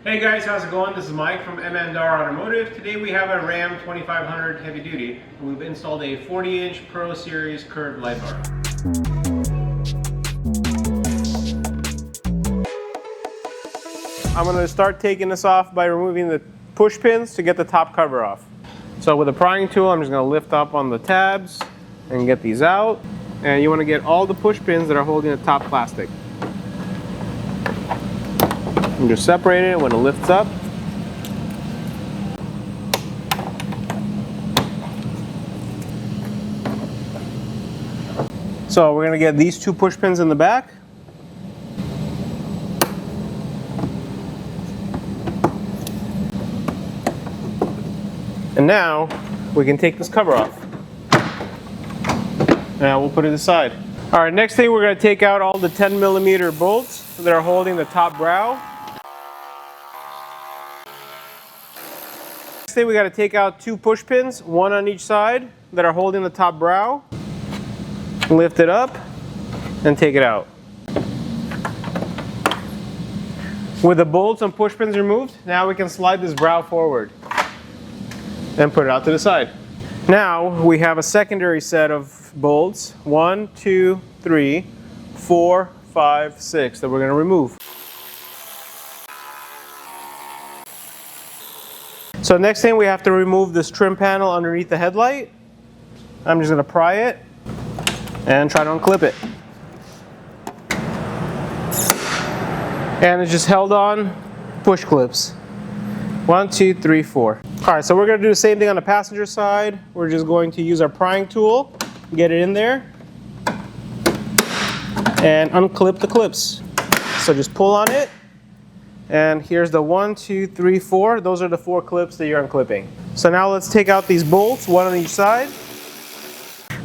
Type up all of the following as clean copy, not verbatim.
Hey guys, how's it going? This is Mike from M&R Automotive. Today we have a Ram 2500 heavy duty. We've installed a 40-inch Pro Series curved light bar. I'm going to start taking this off by removing the push pins to get the top cover off. So with a prying tool, I'm just going to lift up on the tabs and get these out. And you want to get all the push pins that are holding the top plastic. And just separate it when it lifts up. So we're going to get these two push pins in the back. And now we can take this cover off. Now we'll put it aside. All right, next thing we're going to take out all the 10mm bolts that are holding the top brow. Next thing we got to take out two push pins, one on each side, that are holding the top brow. Lift it up and take it out. With the bolts and push pins removed, now we can slide this brow forward and put it out to the side. Now we have a secondary set of bolts, 1, 2, 3, 4, 5, 6 that we're going to remove. So next thing we have to remove this trim panel underneath the headlight. I'm just going to pry it and try to unclip it. And it's just held on push clips. 1, 2, 3, 4. Alright, so we're going to do the same thing on the passenger side. We're just going to use our prying tool, get it in there, and unclip the clips. So just pull on it, and here's the 1, 2, 3, 4. Those are the 4 clips that you're unclipping. So now let's take out these bolts, one on each side.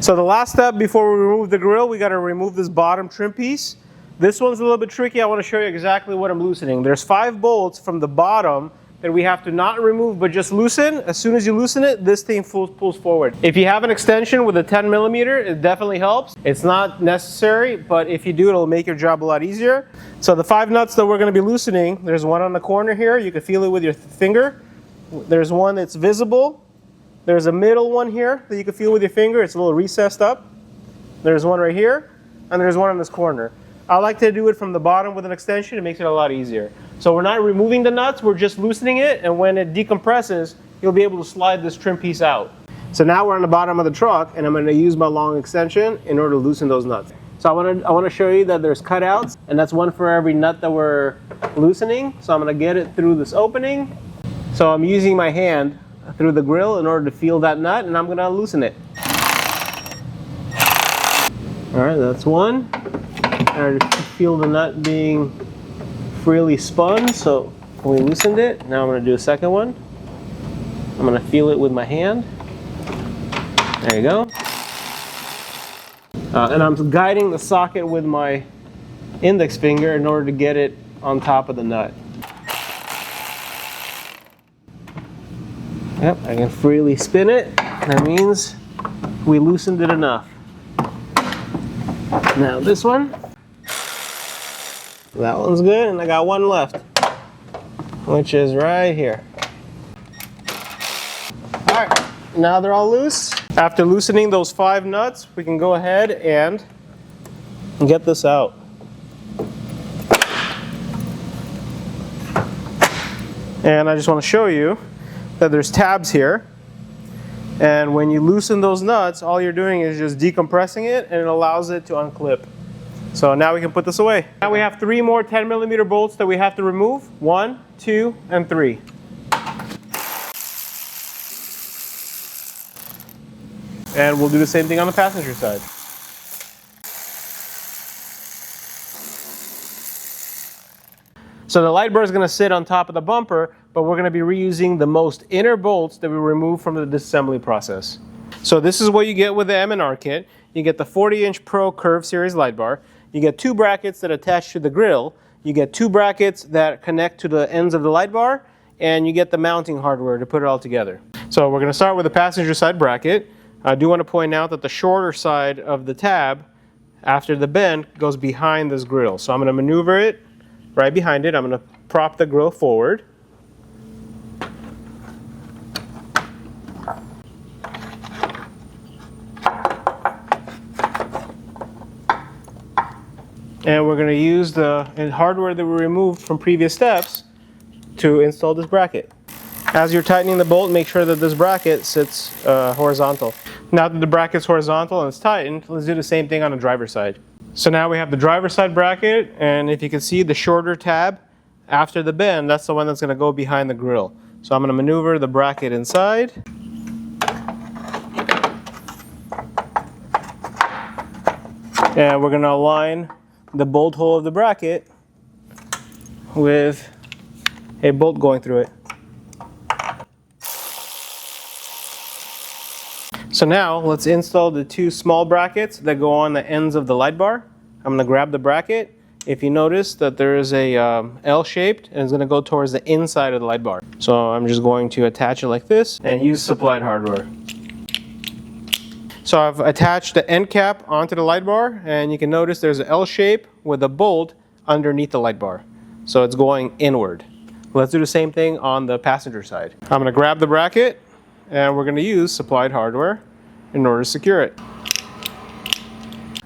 So the last step before we remove the grill, we got to remove this bottom trim piece. This one's a little bit tricky. I want to show you exactly what I'm loosening. There's 5 bolts from the bottom that we have to not remove but just loosen. As soon as you loosen it, this thing pulls forward. If you have an extension with a 10mm, it definitely helps. It's not necessary, but if you do, it'll make your job a lot easier. So the 5 nuts that we're going to be loosening, there's one on the corner here. You can feel it with your finger. There's one that's visible. There's a middle one here that you can feel with your finger. It's a little recessed up. There's one right here, and there's one on this corner. I like to do it from the bottom with an extension. It makes it a lot easier. So we're not removing the nuts, we're just loosening it, and when it decompresses, you'll be able to slide this trim piece out. So now we're on the bottom of the truck, and I'm going to use my long extension in order to loosen those nuts. So I want to show you that there's cutouts, and that's one for every nut that we're loosening. So I'm going to get it through this opening. So I'm using my hand through the grill in order to feel that nut, and I'm going to loosen it. All right, that's one. I feel the nut being freely spun, so we loosened it. Now I'm going to do a second one. I'm going to feel it with my hand. There you go. And I'm guiding the socket with my index finger in order to get it on top of the nut. Yep, I can freely spin it. That means we loosened it enough. Now this one. That one's good, and I got one left, which is right here. All right, now they're all loose. After loosening those 5 nuts, we can go ahead and get this out. And I just want to show you that there's tabs here. And when you loosen those nuts, all you're doing is just decompressing it, and it allows it to unclip. So now we can put this away. Now we have 3 more 10mm bolts that we have to remove. 1, 2, and 3. And we'll do the same thing on the passenger side. So the light bar is going to sit on top of the bumper, but we're going to be reusing the most inner bolts that we removed from the disassembly process. So this is what you get with the M&R kit. You get the 40-inch Pro Curve Series light bar. You get 2 brackets that attach to the grill. You get 2 brackets that connect to the ends of the light bar, and you get the mounting hardware to put it all together. So we're going to start with the passenger side bracket. I do want to point out that the shorter side of the tab, after the bend, goes behind this grill. So I'm going to maneuver it right behind it. I'm going to prop the grill forward. And we're going to use the hardware that we removed from previous steps to install this bracket. As you're tightening the bolt, make sure that this bracket sits horizontal. Now that the bracket's horizontal and it's tightened, let's do the same thing on the driver's side. So now we have the driver's side bracket, and if you can see the shorter tab after the bend, that's the one that's going to go behind the grill. So I'm going to maneuver the bracket inside. And we're going to align the bolt hole of the bracket with a bolt going through it. So now let's install the two small brackets that go on the ends of the light bar. I'm going to grab the bracket. If you notice that there is a L-shaped, and it's going to go towards the inside of the light bar. So I'm just going to attach it like this and use supplied hardware. So I've attached the end cap onto the light bar, and you can notice there's an L shape with a bolt underneath the light bar. So it's going inward. Let's do the same thing on the passenger side. I'm going to grab the bracket, and we're going to use supplied hardware in order to secure it.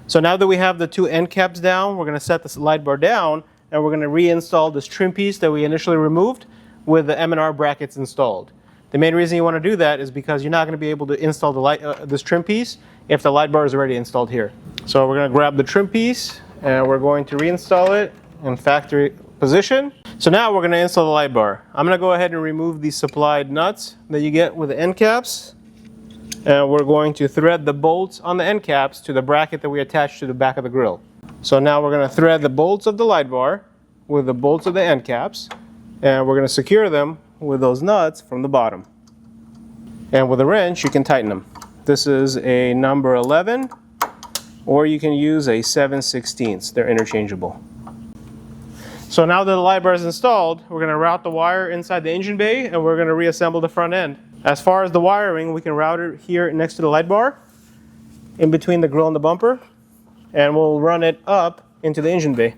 So now that we have the two end caps down, we're going to set this light bar down, and we're going to reinstall this trim piece that we initially removed with the M&R brackets installed. The main reason you want to do that is because you're not going to be able to install the this trim piece if the light bar is already installed here. So we're going to grab the trim piece, and we're going to reinstall it in factory position. So now we're going to install the light bar. I'm going to go ahead and remove these supplied nuts that you get with the end caps. And we're going to thread the bolts on the end caps to the bracket that we attached to the back of the grill. So now we're going to thread the bolts of the light bar with the bolts of the end caps, and we're going to secure them with those nuts from the bottom. And with a wrench you can tighten them. This is a number 11, or you can use a 7/16. They're interchangeable. So now that the light bar is installed, we're going to route the wire inside the engine bay, and we're going to reassemble the front end. As far as the wiring, we can route it here next to the light bar, in between the grill and the bumper, and we'll run it up into the engine bay.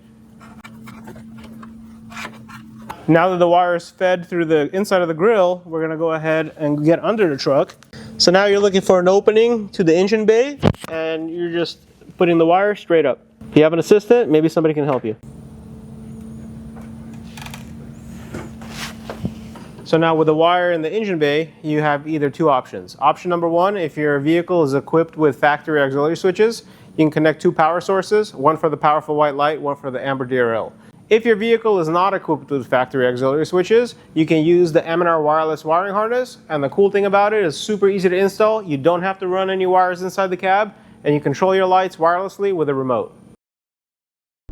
Now that the wire is fed through the inside of the grill, we're going to go ahead and get under the truck. So now you're looking for an opening to the engine bay, and you're just putting the wire straight up. If you have an assistant, maybe somebody can help you. So now with the wire in the engine bay, you have either two options. Option number one, if your vehicle is equipped with factory auxiliary switches, you can connect two power sources, one for the powerful white light, one for the amber DRL. If your vehicle is not equipped with factory auxiliary switches, you can use the M&R wireless wiring harness, and the cool thing about it is super easy to install. You don't have to run any wires inside the cab, and you control your lights wirelessly with a remote.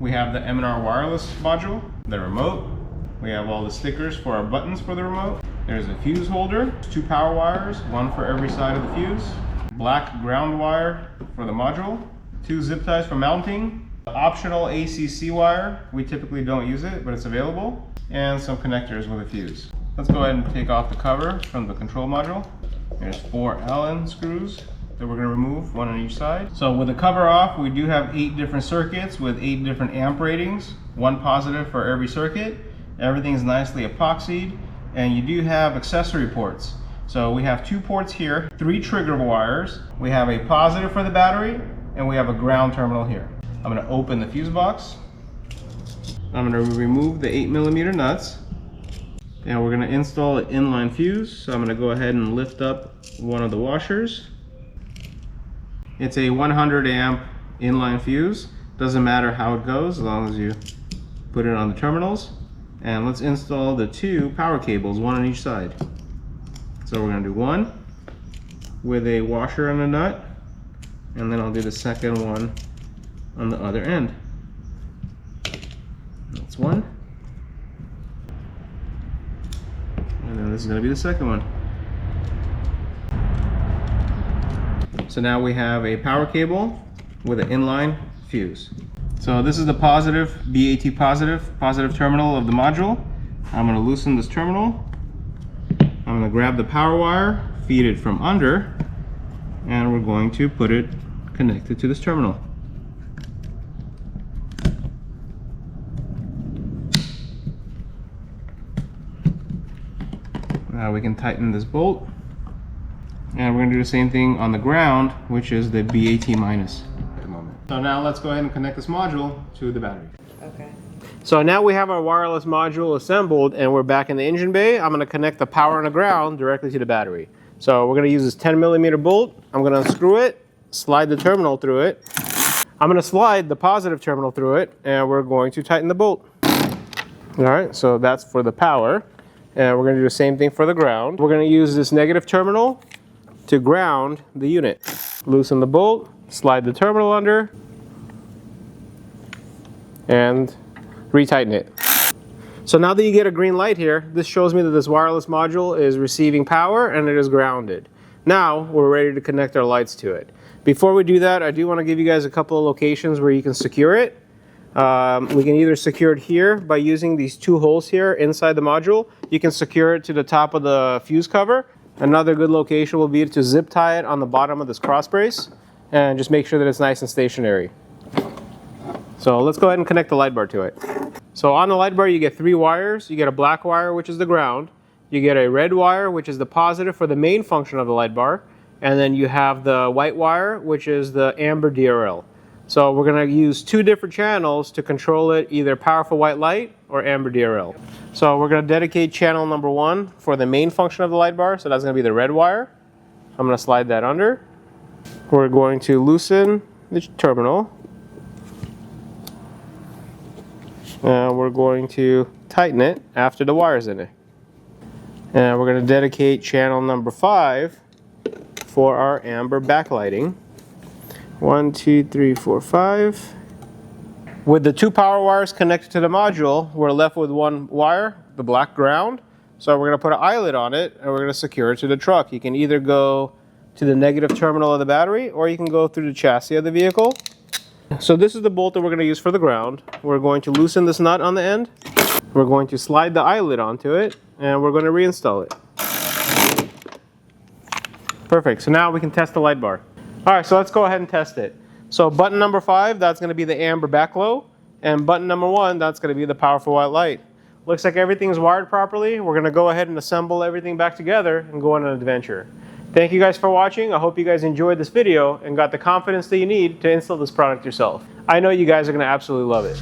We have the M&R wireless module, the remote. We have all the stickers for our buttons for the remote. There's a fuse holder, two power wires, one for every side of the fuse, black ground wire for the module, two zip ties for mounting, optional ACC wire. We typically don't use it, but it's available, and some connectors with a fuse. Let's go ahead and take off the cover from the control module. There's 4 Allen screws that we're going to remove, one on each side. So with the cover off, we do have 8 different circuits with 8 different amp ratings, one positive for every circuit. Everything's nicely epoxied, and you do have accessory ports. So we have 2 ports here, 3 trigger wires. We have a positive for the battery, and we have a ground terminal here. I'm going to open the fuse box. I'm going to remove the 8mm nuts, and we're going to install an inline fuse. So I'm going to go ahead and lift up one of the washers. It's a 100 amp inline fuse. Doesn't matter how it goes as long as you put it on the terminals. And let's install the 2 power cables, one on each side. So we're going to do one with a washer and a nut, and then I'll do the second one on the other end. That's one. And then this is going to be the second one. So now we have a power cable with an inline fuse. So this is the positive, BAT positive terminal of the module. I'm going to loosen this terminal. I'm going to grab the power wire, feed it from under, and we're going to put it connected to this terminal. Now we can tighten this bolt, and we're going to do the same thing on the ground, which is the BAT minus at the moment. So now let's go ahead and connect this module to the battery. Okay. So now we have our wireless module assembled and we're back in the engine bay. I'm going to connect the power and the ground directly to the battery. So we're going to use this 10mm bolt. I'm going to unscrew it, slide the terminal through it. I'm going to slide the positive terminal through it, and we're going to tighten the bolt. All right, so that's for the power. And we're going to do the same thing for the ground. We're going to use this negative terminal to ground the unit. Loosen the bolt, slide the terminal under, and retighten it. So now that you get a green light here, this shows me that this wireless module is receiving power and it is grounded. Now we're ready to connect our lights to it. Before we do that, I do want to give you guys a couple of locations where you can secure it. We can either secure it here by using these two holes here inside the module. You can secure it to the top of the fuse cover. Another good location will be to zip tie it on the bottom of this cross brace and just make sure that it's nice and stationary. So let's go ahead and connect the light bar to it. So on the light bar you get 3 wires. You get a black wire, which is the ground. You get a red wire, which is the positive for the main function of the light bar. And then you have the white wire, which is the amber DRL. So we're going to use 2 different channels to control it, either powerful white light or amber DRL. So we're going to dedicate channel number 1 for the main function of the light bar. So that's going to be the red wire. I'm going to slide that under. We're going to loosen the terminal. And we're going to tighten it after the wire's in it. And we're going to dedicate channel number 5 for our amber backlighting. 1, 2, 3, 4, 5. With the 2 power wires connected to the module, we're left with 1 wire, the black ground. So we're going to put an eyelet on it and we're going to secure it to the truck. You can either go to the negative terminal of the battery or you can go through the chassis of the vehicle. So this is the bolt that we're going to use for the ground. We're going to loosen this nut on the end. We're going to slide the eyelet onto it and we're going to reinstall it. Perfect. So now we can test the light bar. All right, so let's go ahead and test it. So button number 5, that's going to be the amber backglow, and button number 1, that's going to be the powerful white light. Looks like everything's wired properly. We're going to go ahead and assemble everything back together and go on an adventure. Thank you guys for watching. I hope you guys enjoyed this video and got the confidence that you need to install this product yourself. I know you guys are going to absolutely love it.